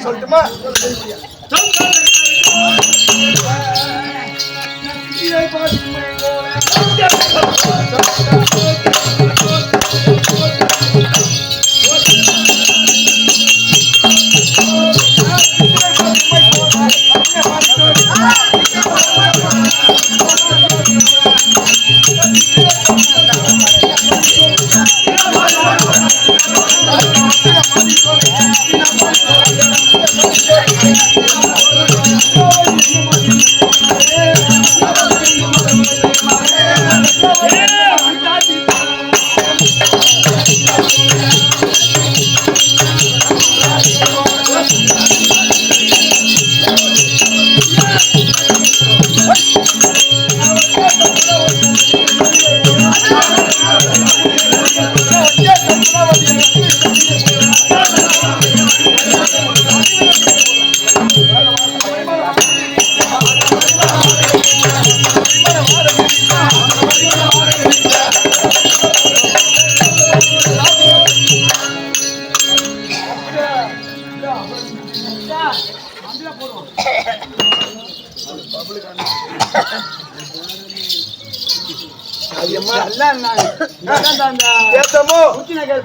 சொல்லட்டுமா?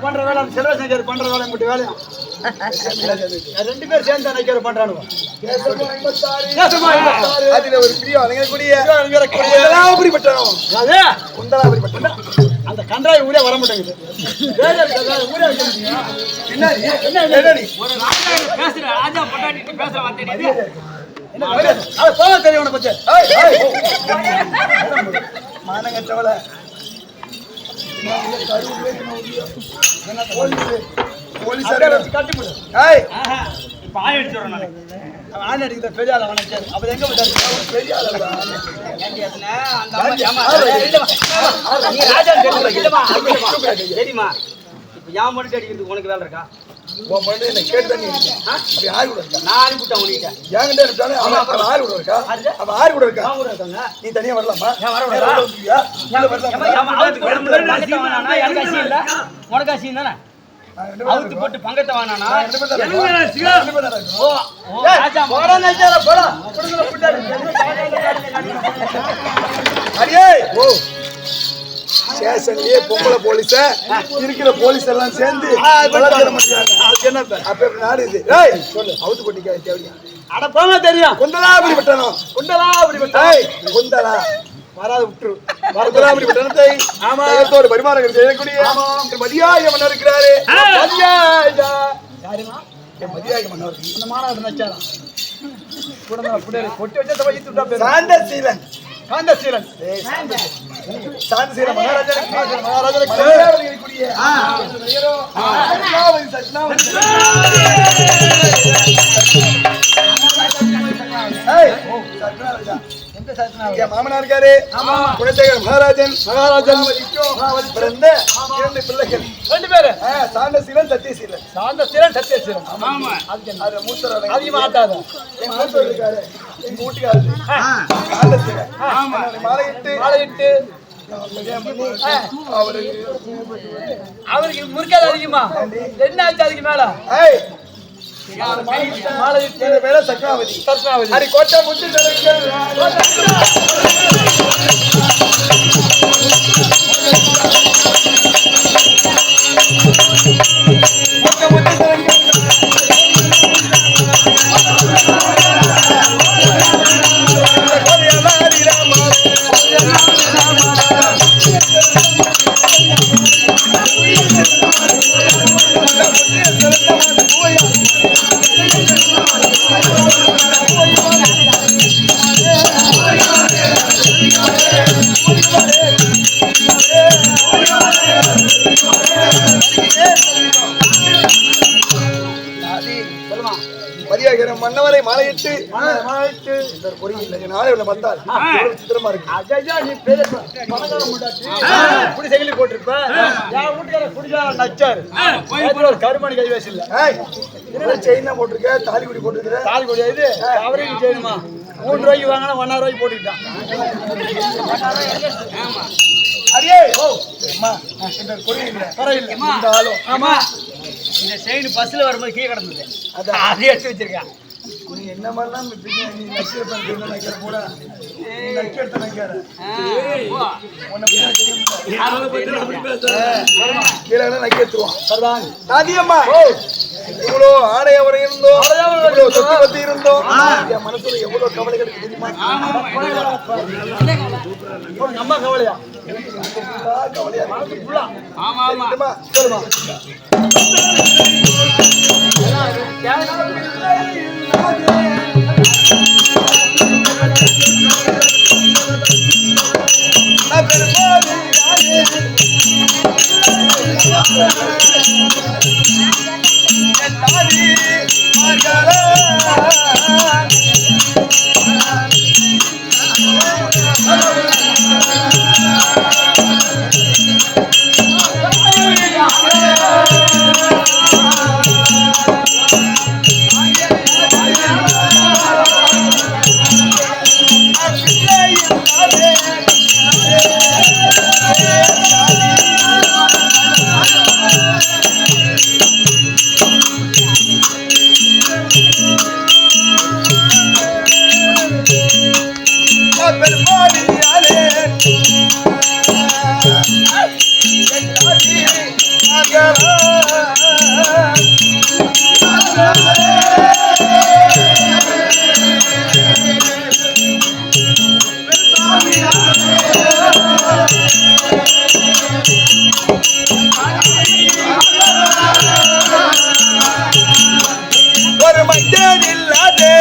பண்ற வேலை செல்வசங்கர் பண்ற வேலை மட்டும் வேலையும் 2 பேர் சேர்ந்து நினைக்கிற பண்றானுங்க. அதுல ஒரு பிரியம் அந்த கன்றாய் ஊரே வர மாட்டேங்குது. தெரியும் பச்சை மானங்கட்டவள உனக்கு வேலை இருக்கா? நீ தனியா வரலாமா? உனக்கு அசியம் தானே அவுத்து போட்டு பங்கத்தை வாங்கினா ஸ்டேஷன்லயே பொம்பளை போலீஸ இருக்கிற போலீஸ் எல்லாம் சேர்ந்து நாடு இது சொல்லு அவுத்து போட்டிக்கா தேவையா? அட போங்க தெரியும். குந்தலா அப்படி விட்டணும். குந்தலா அப்படி விட்டாய். குந்தலா வராது விட்டு வரதலா அப்படி விட்டனத்தை ஆமாத்தோடு பரிமாறங்கள் செய்யக்கூடிய மதியாக மன்னர் இருக்கிறாரு. யாருமா மதியாக மன்னர் அந்த மாநாடு நச்சாரா கொட்டி வச்ச சாந்தசீலன் சாந்தசீலன் சாந்தசீலன் மகாராஜனுக்கு மாமனா இருக்காரு குலசேகர மகாராஜன் பிறந்த 2 பிள்ளைகள் 2 பேரு சாந்தசீலன் சத்தியசீலன். சாந்தசீலன் சத்தியசீலன் அது மூத்தர் அதிகமா ஆட்டாத எங்க மூத்தர் இருக்காரு எங்க வீட்டுக்காரரு சாந்தசீலன் மாலையிட்டு அவருக்கு முறுக்காது அதிகமா என்ன ஆச்சு அதுக்கு மேல மேல சக்கராவதி சக்கராவதி கோட்டை முத்து மன்னவரை மாலையிட்டு நாளை பார்த்தால் சித்திரமா இருக்கு. போட்டிருப்ப கருமணி கைவாசி இல்ல செயின் போட்டிருக்க தாலிக்குடி போட்டிருக்க தாலிக்குடி இது அவரையும் செய்யணுமா 3 ரூபாய்க்கு வாங்கினா 1,000 ரூபாய்க்கு போட்டுக்கிட்டான். அடியே ஓ அம்மா இந்த கொடி இல்ல பரவாயில்லை இந்த ஆளும் ஆமா இந்த செயின் பஸ்ல வரும்போது கீழே கிடந்தது, அதை எடுத்து வச்சிருக்கேன். நீ என்ன மாதிரிலாம் நீ நக்கீர நக்கிற கூட நக்கெடுத்த நக்கிற கீழே நக்கிடுவான். அதிகமா இவ்வளோ ஆடையவரை இருந்தோம், இவ்வளோ சொத்து பத்தி இருந்தோம், என் மனசுல எவ்வளவு கவலைகளுக்கு தெரியுமா? அம்மா கவலையா? கவலையா? சொல்லுமா ஒரு மஞ்சள் இல்லாதே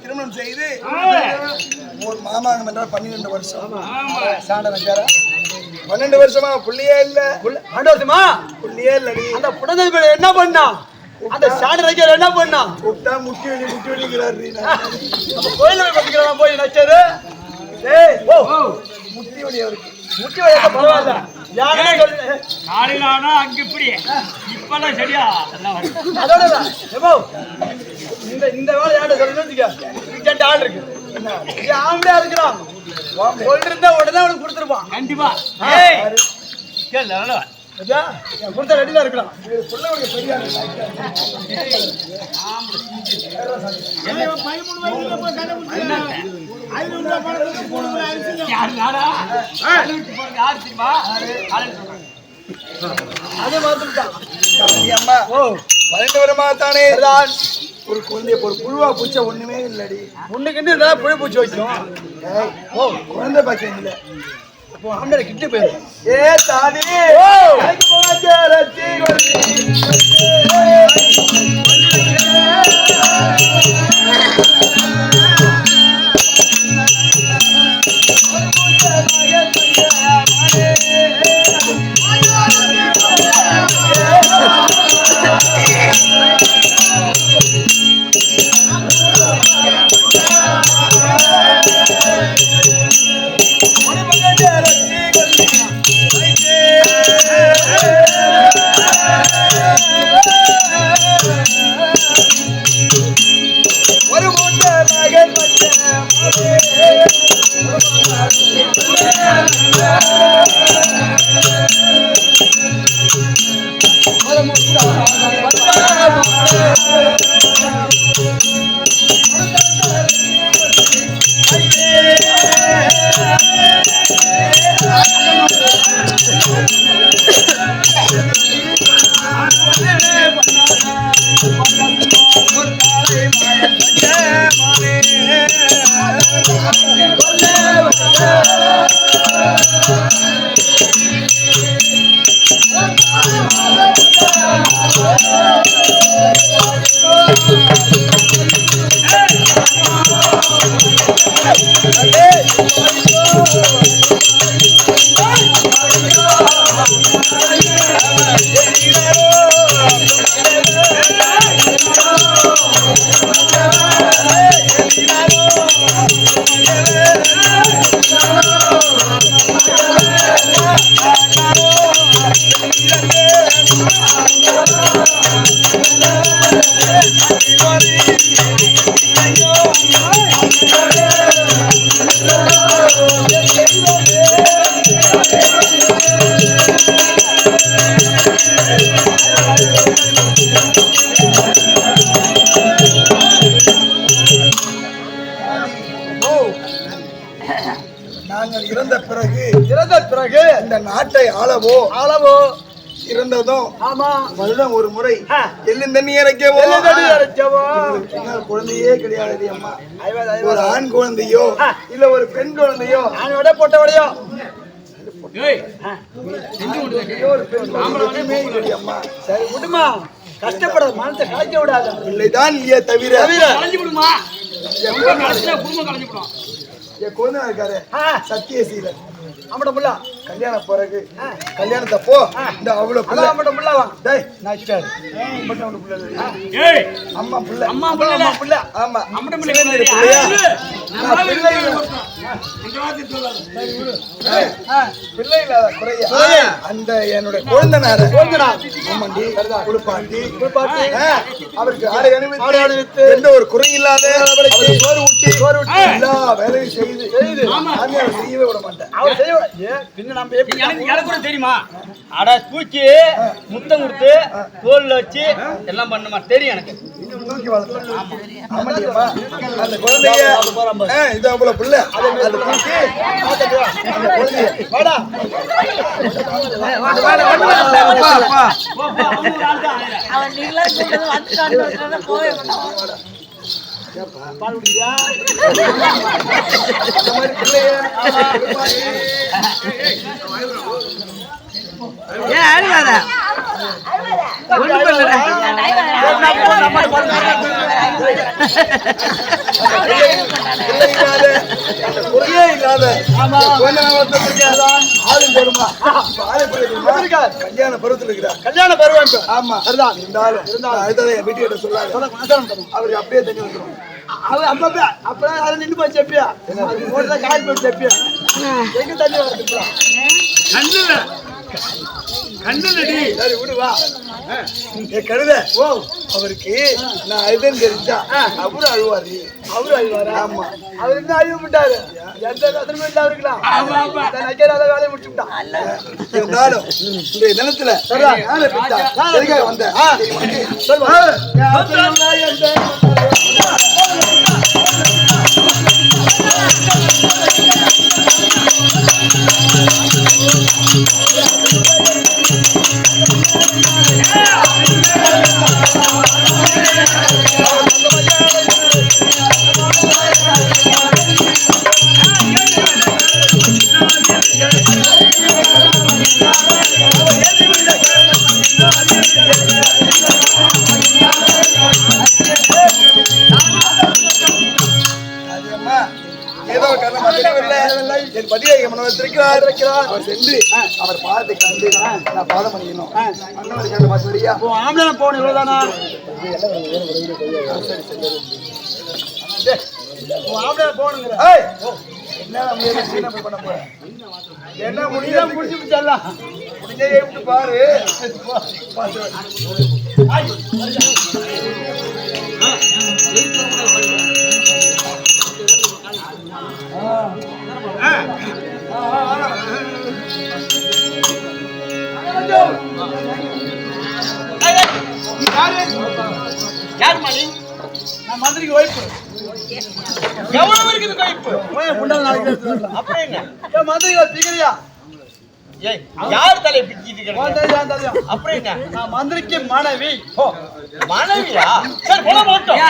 திருமணம் செய்து ஒரு மாமாங்கம் என்றால் 12 வருஷம். 12 வருஷமா புள்ளியே இல்ல. 12 வருஷமா புள்ளியே இல்லடி. அந்த புடதை என்ன பண்ணா? அந்த சாணரைக்கர் என்ன பண்ணா? கூப்பிட்டா முட்டி வலிக்கிறாரு. நம்ம கோயில பத்திக்கலாம் போய் நச்சது. டேய் ஓ முட்டி வலி அவருக்கு. முட்டி வலி பரவாயில்ல. யாரே சொல்லுங்க. காலையில ஆனா அங்க இப்படி. இப்பலாம் சரியா எல்லாம் வரும். அதோட ஏபோ இந்த வேலை யாரே சொல்லுங்க. இங்க ஆள் இருக்கு. என்ன? ஆம்பளையா இருக்கறான். சொல்லிருந்தா உடனே அவனுக்கு கொடுத்துருப்பான். கண்டிப்பா. ஏய் கேள நல்ல அஜா நான் கொடுத்த ரெடில இருக்கலாம். புள்ளவங்க பெரிய ஆளு. ஆம்பளை. ஏய் 13 வயசுல போய் சண்டை முடிச்சாங்க. 500 ரூபாய் பணத்துக்கு போடுற ஆயிடுச்சு. யார் நாடா? ஆளுக்கு போறது யார் தெரியுமா? ஆளுக்கு சொல்றாங்க. அதே மாத்திட்டான். அம்மா ஓ 12 வருமா தானே தான் ஒரு குழந்தை ஒரு புழுவா பூச்ச ஒண்ணுமே இல்லடி. ஒண்ணுக்கு இதெல்லாம் புழு பூச்சி வச்சோம். ஓ குழந்தை பாக்கியம் இல்ல. அப்போ ஆம்பளை கிட்ட போயிரு. ஏ தாடி ஓ எனக்கு போச்சே ரச்சி கொல்லி நாங்கள் இறந்த பிறகு இந்த நாட்டை ஆளவோ இருந்ததும் ஆமா வருடம் ஒரு முறை எள்ளும் தண்ணி இறைக்கவோ குழந்தையே கிடையாது அம்மா. ஒரு ஆண் குழந்தையோ இல்ல ஒரு பெண் குழந்தையோ விட போட்டவடையோ அம்மா. சரி விடுமா, கஷ்டப்பட மனத்தை கலைக்க விடாத. இல்லைதான் இல்லையே தவிர விடுமா என் குழந்தை இருக்காரு சத்தியசீலன் அம்மட புள்ள கல்யாண பிறகு கல்யாணத்தப்போ இந்த அவ்வளவு பிள்ளை அம்மட புள்ளவா டேய் நாச்சார் மட்டும் அவனுக்கு பிள்ளை ஏய் அம்மா பிள்ளை அம்மா புள்ள ஆமா அம்மட புள்ள பிள்ளை இல்லாத குறைய அந்த என்னுடைய குழந்தைனார ஆமாண்டி குளிப்பாட்டி அவருக்கு ஆடை அணிவித்து எந்த ஒரு குறை இல்லாத சோறு ஊட்டி எல்லா வேலையும் செய்து அவர் செய்யவே விட மாட்டேன். அவர் செய்ய பின்ன நம்ம எனக்கு கூட தெரியுமா? அட தூக்கி முத்தம் கொடுத்து தோல்ல வச்சு எல்லாம் பண்ணுமா தெரியும் எனக்கு. தூக்கி வளர்த்தேன். ஆமாடியம்மா அந்த குழந்தைய இது அவ்வளவு பிள்ளை அதை தூக்கி அந்த குழந்தைய வாடா அவன் நீங்களா சொல்றது வந்து போவே மாட்டான். பால் குடியா இந்த மாதிரி பிள்ளைய ஏன் அழுவாத? ஒண்ணும் இல்லடா. குறையே இல்லாத ஆளும் பெருமா கல்யாண பருவத்தில் இருக்கிறார். கல்யாண பருவம். ஆமா அதுதான் இருந்தாலும் அடுத்ததை என் வீட்டுக்கிட்ட சொல்லாது அவருக்கு அப்படியே தண்ணி வந்துடும். அவர் அப்பதான் அதை நின்று போய் செப்பியா காய் போய் செப்பியா எங்க தண்ணி வரதுக்குலாம் கண்ணடி சரி விடுவா கழுத ஓ அவருக்கு நான் அழுதுன்னு தெரிஞ்சா அவரு அழுவாரு. ஆமா அவர் என்ன அழிவு விட்டாரு எந்த கதனுமே இல்ல அவருக்கலாம் நகையாத வேலையை முடிச்சுட்டான். இருந்தாலும் இந்த தினத்துல எதுக்காக வந்தேன் ஏதோ காரணமா தெரியவில்லை. என் பதியை மனதில் இருக்கிறார். அவர் சென்று அவர் பாதத்தை கண்டு நான் பாதம் பண்ணிக்கணும். அண்ணன் கேட்ட பார்த்து வரியா? ஆம்பளை போன இவ்வளவுதானா? ஆம்பளை போனுங்கிற என்ன பண்ண போறேன்? என்ன முடியல முடிச்சு விட்டுலாம். முடிஞ்சே விட்டு பாரு. யார் மணி? நான் மந்திரிக்கு வைப்பு. எவ்வளவு இருக்குது வைப்பு? முன்னாள் நாளைக்கு அப்புறம் என்ன? மந்திரிக்கு பிகிரியா? ஏய் யார் தலை பிடிச்சிட்டு இருக்க? அப்புறம் என்ன? நான் மந்திரிக்கு மனைவி. ஓ மனைவியா? சரி போட மாட்டோம்.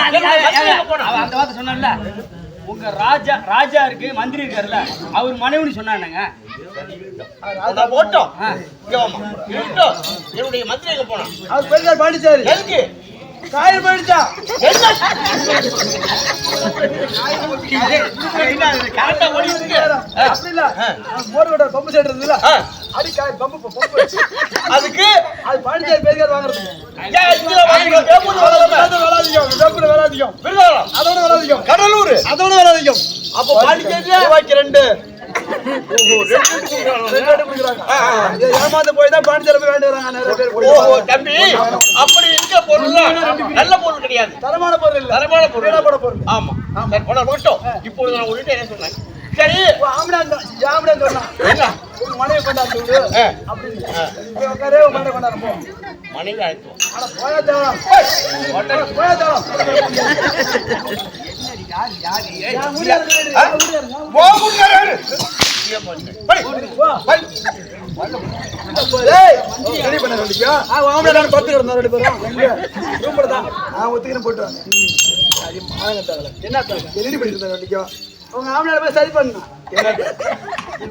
அந்த வார்த்தை சொன்னேன்ல. உங்க ராஜா இருக்கு மந்திரி இருக்காருல்ல அவர் மனைவின்னு சொன்னானுங்க. அத போட்டோம். இங்க வாமா. இருக்கட்டும். என்னுடைய மந்திரி எங்க போனா? அவர் பெரிய பாடிச்சாரு. எதுக்கு? காய் பாடிச்சா. என்ன? என்ன கரெக்ட்டா ஓடி இருக்கு. அப்படி இல்ல. மோரோட பம்பு செட் இருந்துல. அடி காய் பம்பு. அதுக்கு அது பாடிச்சாரு பேர்கார் வாங்குறது. ஏய் இதுல வாங்குங்க. கேப்பூர் வேலாதிகம். விருதாலம். அதோட வேலாதிகம். கடலூர். அதோட வேலாதிகம். அப்ப பாடிச்சாரு ரூபாய்க்கு 2. ஓஹோ 2 குடுக்குறாங்க. ஏமாந்து போய் தான் பாண்டிச்சேரி போய் வேண்டி வராங்க நிறைய பேர். ஓஹோ தம்பி அப்படி இருக்க பொருள் நல்ல பொருள் கிடையாது. தரமான பொருள் இல்ல. தரமான பொருள். ஆமா. சரி போடா போட்டோம். இப்போ நான் உன்கிட்ட என்ன சொன்னேன்? சரி யாமடா சொன்னா. என்ன? உங்க மனைவி கொண்டாந்து விடு. அப்படி இல்ல. உட்காரே உங்க மனைவி கொண்டாந்து போ. மனைவி ஆயிட்டு. அட போயா தேவலாம். போயா தேவலாம். யார் முடியாது. போ முடியாது. ரெடி பண்ண சொல்லிக்கோ. ஆம்பளை நான் படுத்து கிடந்தோம் 2 பேரும். ரூம்ல தான். நான் ஒத்துக்கிறேன் போட்டு வாங்க. என்ன ரெடி பண்ணிட்டு சொல்லிக்கோ. உங்க ஆம்பளை போய் சரி பண்ணு.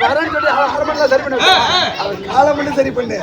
வரேன்னு சொல்லி அரை மணி சரி பண்ணு. அவர் காலம் மட்டும் சரி பண்ணு.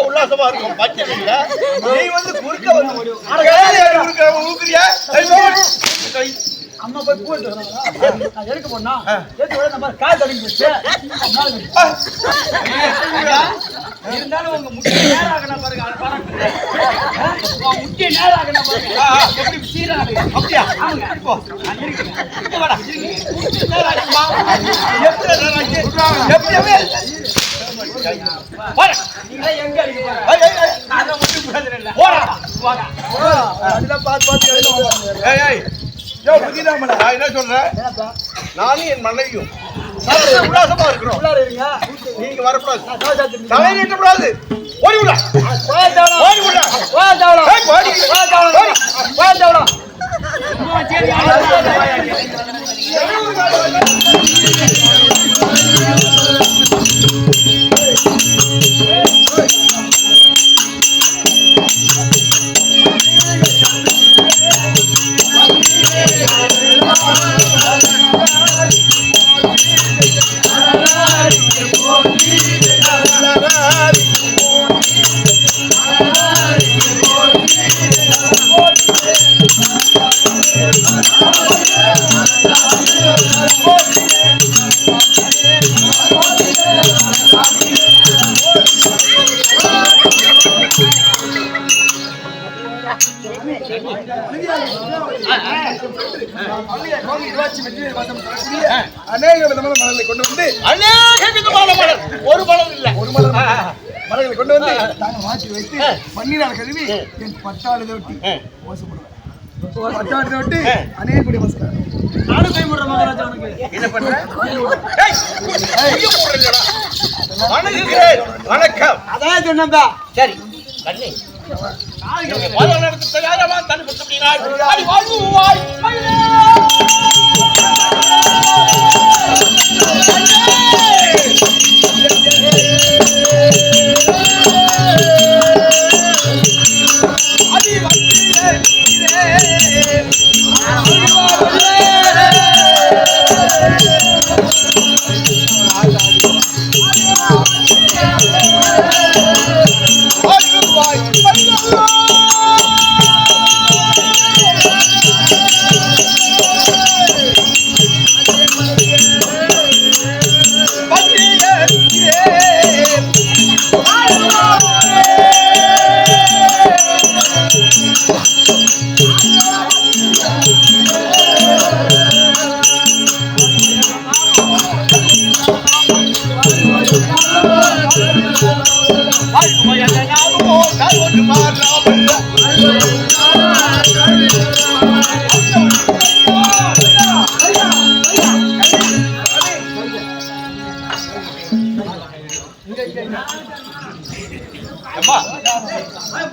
உல்லாசமா இருக்கும் பச்சை நீ வந்து குறுக்க வந்து அம்மா போய் பூ எடுக்க போனா நம்ம கால் தடிஞ்சு இருந்தாலும் உங்க முக்கிய நேரம் ஆகணும் பாருங்க. அது பாருங்க முக்கிய நேரம் ஆகணும் பாருங்க. எப்படி சீராடு அப்படியா? ஆமாங்க. இப்போ நான் இருக்கேன். இப்போ வாடா. நேரம் ஆகுமா? எப்படி நேரம் ஆச்சு? எப்பவே போடா. நீங்க எங்க அடிக்க போறீங்க? நான் மட்டும் பிரச்சனை இல்ல. போடா. வாடா. அதெல்லாம் பாத்து ஏய் ஏய் யோ புதிதாமல நான் என்ன சொல்றேன்? நானும் என் மனைவியும் சரச உல்லாசமா இருக்கிறோம். உள்ளார இருங்க. நீங்க வரக்கூடாது. தலை நீட்டக்கூடாது. ஓடி உள்ள. வா தாவளா. ஓடி உள்ள. வா தாவளா. ஏய் ஓடி. வா தாவளா. வா தாவளா. சும்மா சேரி அநேக விதமான மலர்களை கொண்டு வந்து ஒரு மலர் இல்ல ஒரு மலர் மலர்களை கொண்டு வந்து தாங்கள் மாற்றி வைத்து மண்ணினால் கழுவி என் பட்டாளத்தை ஒட்டி மோசப்படுவேன். பட்டாளத்தை ஒட்டி அநேக கூடிய மஸ்காரம் நானும் கை போடுற மகாராஜா உனக்கு என்ன பண்ற? வணக்கம். அதான் சொன்னதா சரி கண்ணே தயாரமா தனி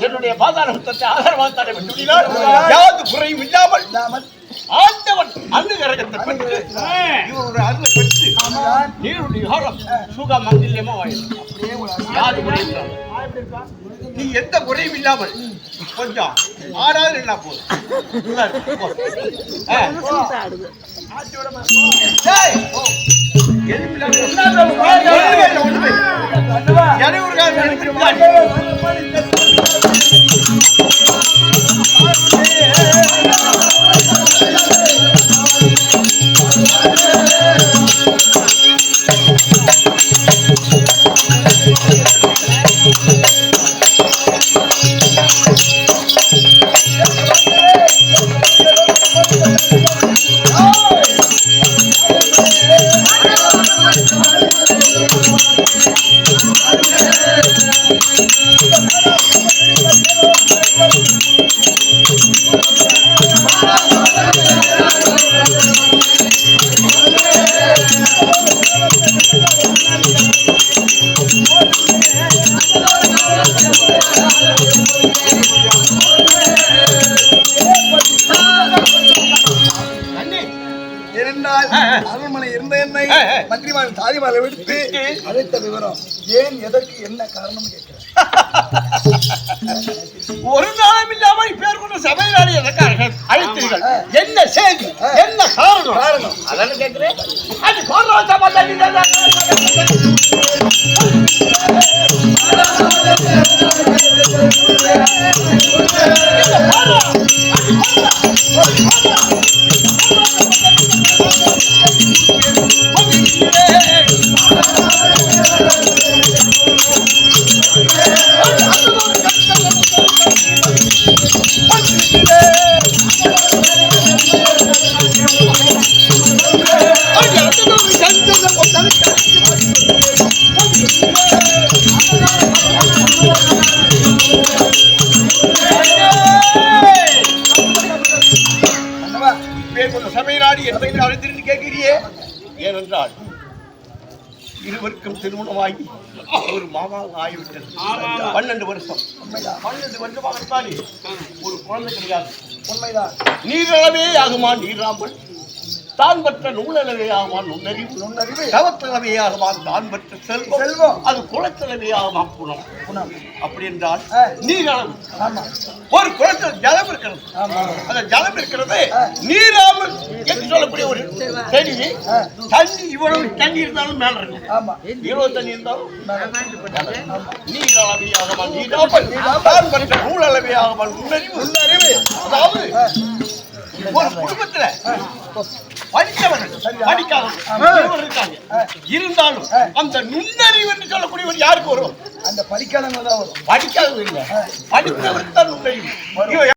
என்னுடைய பாதாள ஆதரவாக தடை யாவது குறையும் இல்லாமல் ஆண்டவன் அன்னு கரகத்தை பெற்று இவருடைய அருளை பெற்று நீருடைய காலம் சுக மங்கில்யமா வாழும். யாரு குறையும் நீ எந்த குறையும் இல்லாமல் கொஞ்சம் ஆறாவது என்ன போதும். அரண்மனை இருந்த என்னை மந்திரிமாரின் தாதிமாரை விடுத்து அழைத்த விவரம் ஏன் எதற்கு என்ன காரணம் கேட்கிறேன். ஒரு நாளும் இல்லாமல் பேர் கொண்ட சபையிலாளி எதற்காக அழைத்தீர்கள்? என்ன செய்தி, என்ன காரணம் அதான கேட்கிறேன். அது சபையிலாடி என்பதை அழைத்திருந்து கேட்கிறியே. ஏனென்றால் இருவருக்கும் திருமணமாகி ஒரு மாமாக ஆகிவிட்டது. 12 வருஷம் 12 வருஷமாகத்தானே ஒரு குழந்தை கிடையாது. உண்மைதான். நீரளவே ஆகுமா நீராமல், தான் பெற்ற நூலளவே ஆகுமா நுண்ணறிவு, தவத்திலவே ஆகுமா தான் பெற்ற செல்வம், அது குளத்திலவே ஆகுமா குணம். அப்படி என்றால் நீரளவு ஒரு குளத்தில் ஜலம் இருக்கிறது. அந்த ஜலம் இருக்கிறது நீராமல் என்று சொல்லக்கூடிய ஒரு தெளிவு. தண்ணி இவ்வளவு தண்ணி இருந்தாலும் மேல இருக்கும், இவ்வளவு தண்ணி இருந்தாலும் நீரளவே ஆகுமா நீராமல், தான் பெற்ற நூலளவே ஆகுமா நுண்ணறிவு. அதாவது ஒரு குடும்பத்துல படித்தவர்கள் படிக்காதவர்கள் இருக்காங்க. இருந்தாலும் அந்த நுண்ணறிவு என்று சொல்லக்கூடியவர் யாருக்கு வரும்? அந்த படிக்காதவங்க தான் வரும். படிக்காதவங்க இல்லை, படித்தவருக்கு தான் நுண்ணறிவு.